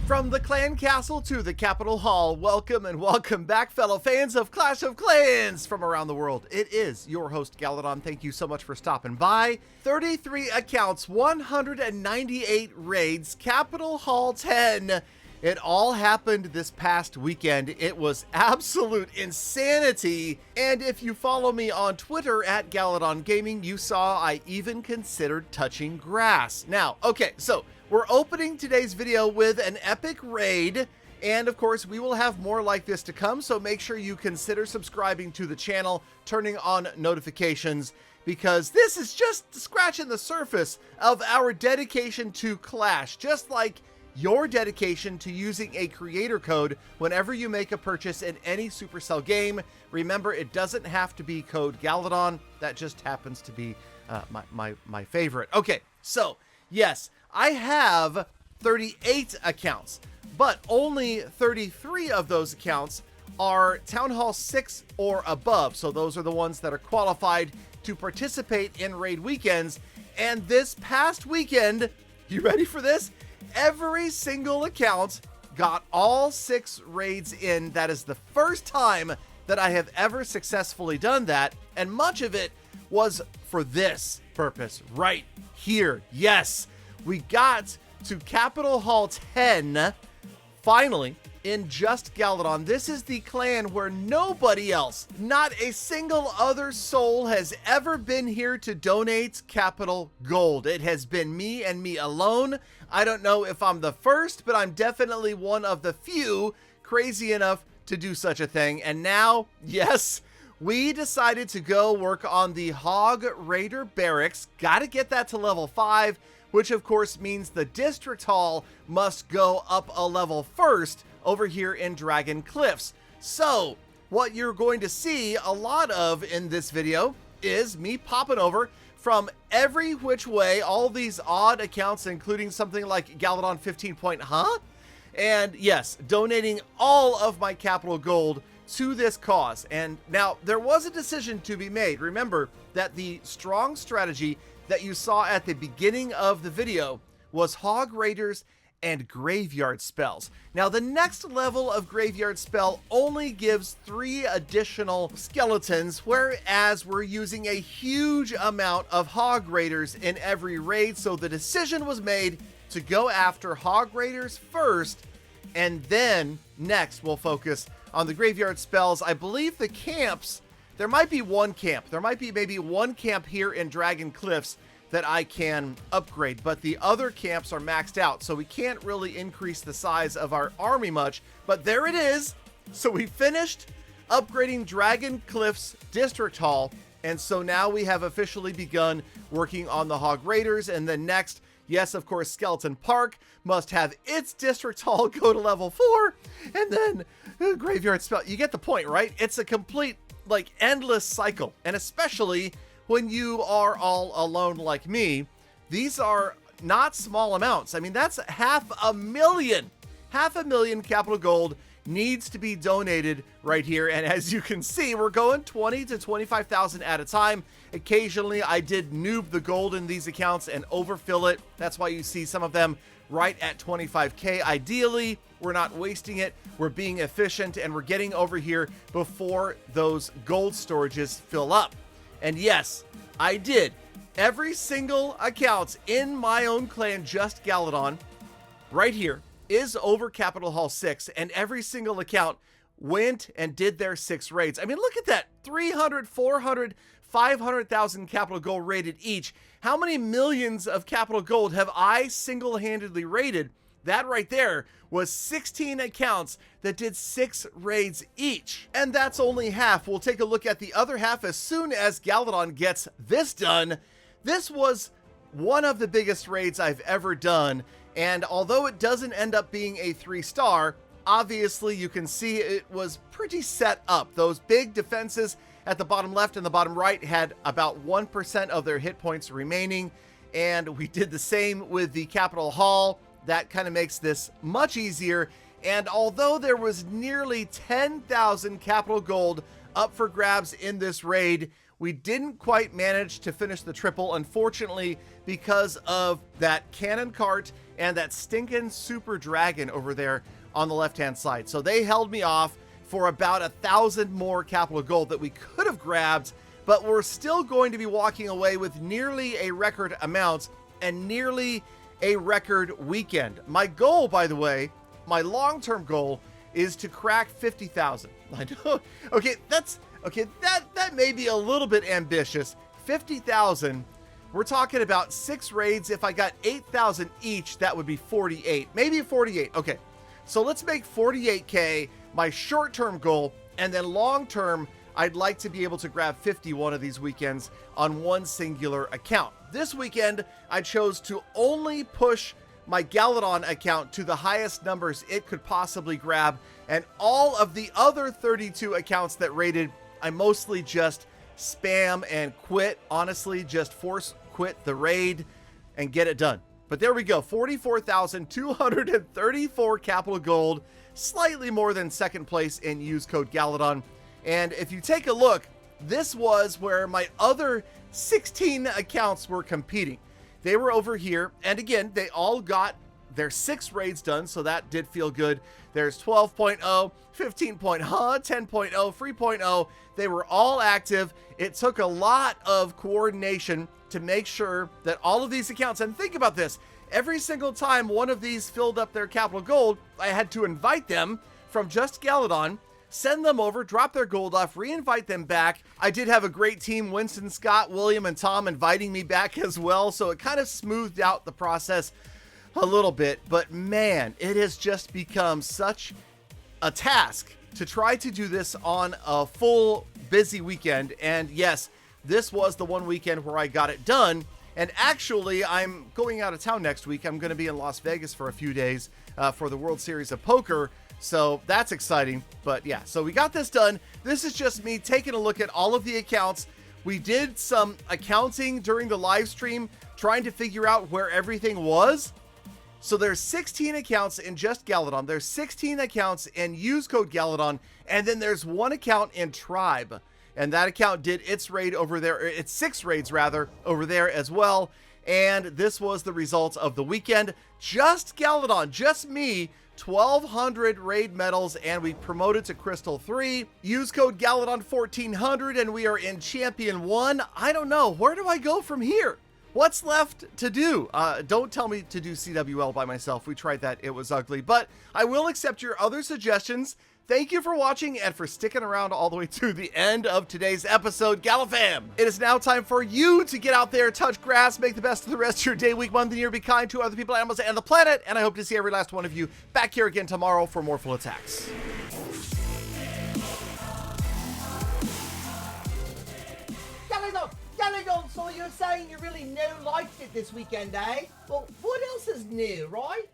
From the clan castle to the Capitol Hall, welcome and welcome back, fellow fans of Clash of Clans from around the world. It is your host, Galadon. Thank you so much for stopping by. 33 accounts, 198 raids, Capitol Hall 10. It all happened this past weekend. It was absolute insanity. And if you follow me on Twitter at Galadon Gaming, you saw I even considered touching grass. Now, okay, so we're opening today's video with an epic raid, and of course we will have more like this to come, so make sure you consider subscribing to the channel, turning on notifications, because this is just scratching the surface of our dedication to Clash, just like your dedication to using a creator code whenever you make a purchase in any Supercell game. Remember, it doesn't have to be code Galadon. That just happens to be my favorite. Okay, so yes, I have 38 accounts, but only 33 of those accounts are Town Hall 6 or above. So those are the ones that are qualified to participate in raid weekends. And this past weekend, you ready for this? Every single account got all 6 raids in. That is the first time that I have ever successfully done that. And much of it was for this purpose right here. Yes, we got to Capitol Hall 10, finally, in just Galadon. This is the clan where nobody else, not a single other soul, has ever been here to donate Capitol Gold. It has been me and me alone. I don't know if I'm the first, but I'm definitely one of the few crazy enough to do such a thing. And now, yes, we decided to go work on the Hog Raider Barracks. Gotta get that to level 5, which of course means the District Hall must go up a level first over here in Dragon Cliffs. So what you're going to see a lot of in this video is me popping over from every which way, all these odd accounts, including something like Galadon 15 point, and yes, donating all of my Capitol Gold to this cause. And now there was a decision to be made. Remember that the strong strategy that you saw at the beginning of the video was Hog Raiders and Graveyard Spells. Now the next level of Graveyard Spell only gives 3 additional skeletons, whereas we're using a huge amount of Hog Raiders in every raid, so the decision was made to go after Hog Raiders first, and then next we'll focus on the Graveyard Spells. I believe the camps, there might be one camp. There might be maybe one camp here in Dragon Cliffs that I can upgrade, but the other camps are maxed out, so we can't really increase the size of our army much, but there it is. So we finished upgrading Dragon Cliffs District Hall, and so now we have officially begun working on the Hog Raiders, and then next, yes, of course, Skeleton Park must have its District Hall go to level 4, and then Graveyard Spell. You get the point, right? It's a complete, like, endless cycle, and especially when you are all alone like me, these are not small amounts. I mean, that's 500,000. 500,000 Capitol Gold needs to be donated right here. And as you can see, we're going 20 to 25,000 at a time. Occasionally, I did noob the gold in these accounts and overfill it. That's why you see some of them right at 25K. Ideally, we're not wasting it. We're being efficient, and we're getting over here before those gold storages fill up. And yes, I did. Every single account in my own clan, just Galadon, right here, is over Capitol Hall 6, and every single account went and did their 6 raids. I mean, look at that. 300, 400, 500,000 Capitol Gold raided each. How many millions of Capitol Gold have I single-handedly raided? That right there was 16 accounts that did 6 raids each. And that's only half. We'll take a look at the other half as soon as Galadon gets this done. This was one of the biggest raids I've ever done. And although it doesn't end up being a 3-star, obviously you can see it was pretty set up. Those big defenses at the bottom left and the bottom right had about 1% of their hit points remaining. And we did the same with the Capitol Hall. That kind of makes this much easier. And although there was nearly 10,000 Capitol Gold up for grabs in this raid, We didn't quite manage to finish the triple, unfortunately, because of that cannon cart and that stinking super dragon over there on the left-hand side. So they held me off for about 1,000 more capital gold that we could have grabbed, but we're still going to be walking away with nearly a record amount and nearly a record weekend. My goal, by the way, my long-term goal is to crack 50,000. I know. Okay, that may be a little bit ambitious. 50,000. We're talking about 6 raids. If I got 8,000 each, that would be 48. Maybe 48. Okay. So let's make 48K my short-term goal, and then long-term, I'd like to be able to grab 51 of these weekends on one singular account. This weekend, I chose to only push my Galadon account to the highest numbers it could possibly grab, and all of the other 32 accounts that raided, I mostly just spam and quit. Honestly, just force quit the raid and get it done. But there we go, 44,234 capital gold, slightly more than second place in use code Galadon. And if you take a look, this was where my other 16 accounts were competing. They were over here, and again, they all got their 6 raids done, so that did feel good. There's 12.0, 15.0, 10.0, 3.0. They were all active. It took a lot of coordination to make sure that all of these accounts, and think about this, every single time one of these filled up their capital gold, I had to invite them from just Galadon, send them over, drop their gold off, re-invite them back. I did have a great team, Winson, Scott, William, and Tom inviting me back as well, so it kind of smoothed out the process a little bit. But man, it has just become such a task to try to do this on a full busy weekend. And yes, this was the one weekend where I got it done. And actually, I'm going out of town next week. I'm going to be in Las Vegas for a few days for the World Series of Poker. So that's exciting. But yeah, so we got this done. This is just me taking a look at all of the accounts. We did some accounting during the live stream, trying to figure out where everything was. So there's 16 accounts in just Galadon. There's 16 accounts in use code Galadon. And then there's one account in Tribe. And that account did its raid over there. It's 6 raids rather over there as well. And this was the results of the weekend. Just Galadon, just me, 1,200 raid medals, and we promoted to Crystal 3. Use code Galadon 1400, and we are in Champion 1. I don't know. Where do I go from here? What's left to do? Don't tell me to do CWL by myself. We tried that. It was ugly. But I will accept your other suggestions. Thank you for watching and for sticking around all the way to the end of today's episode, Galafam. It is now time for you to get out there, touch grass, make the best of the rest of your day, week, month, and year, be kind to other people, animals, and the planet. And I hope to see every last one of you back here again tomorrow for more full attacks. Galadon, so you're saying you really no liked it this weekend, eh? Well, what else is new, right?